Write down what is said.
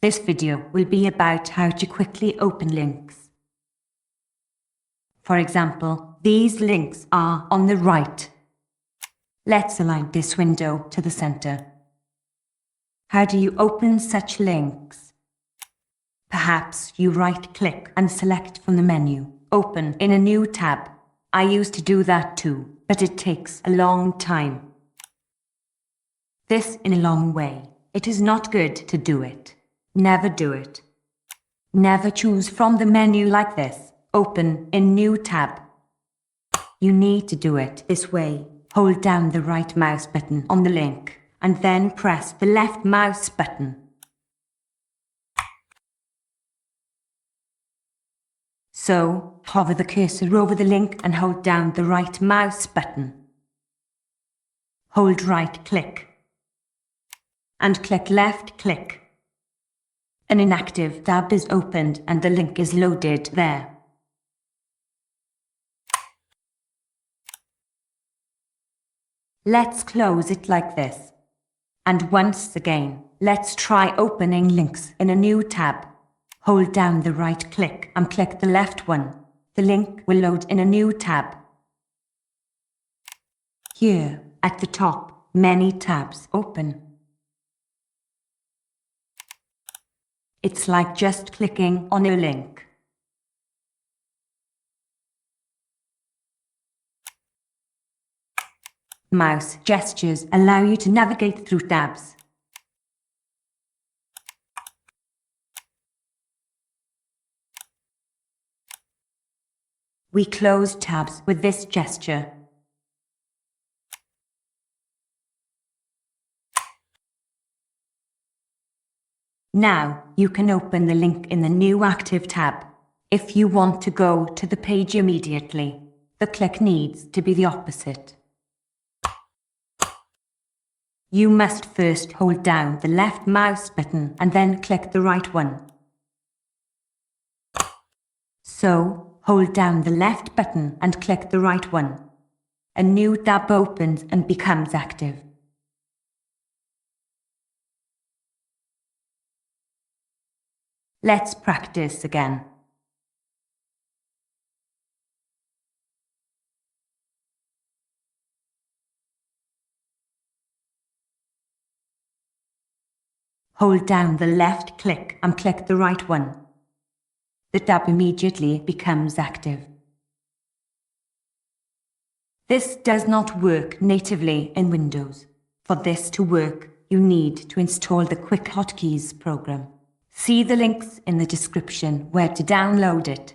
This video will be about how to quickly open links. For example, these links are on the right. Let's align this window to the center. How do you open such links? Perhaps you right-click and select from the menu, Open in a new tab. I used to do that too, but it takes a long time. This in a long way. It is not good to do it. Never do it. Never choose from the menu like this, Open in new tab. You need to do it this way. Hold down the right mouse button on the link, and then press the left mouse button. So, hover the cursor over the link and hold down the right mouse button. Hold right-click and click left-click. An inactive tab is opened and the link is loaded there. Let's close it like this. And once again, let's try opening links in a new tab. Hold down the right click and click the left one. The link will load in a new tab. Here, at the top, many tabs open. It's like just clicking on a link. Mouse gestures allow you to navigate through tabs. We close tabs with this gesture. Now, you can open the link in the new active tab. If you want to go to the page immediately, the click needs to be the opposite. You must first hold down the left mouse button and then click the right one. So, hold down the left button and click the right one. A new tab opens and becomes active. Let's practice again. Hold down the left click and click the right one. The tab immediately becomes active. This does not work natively in Windows. For this to work, you need to install the QuickHotkeys program. See the links in the description where to download it.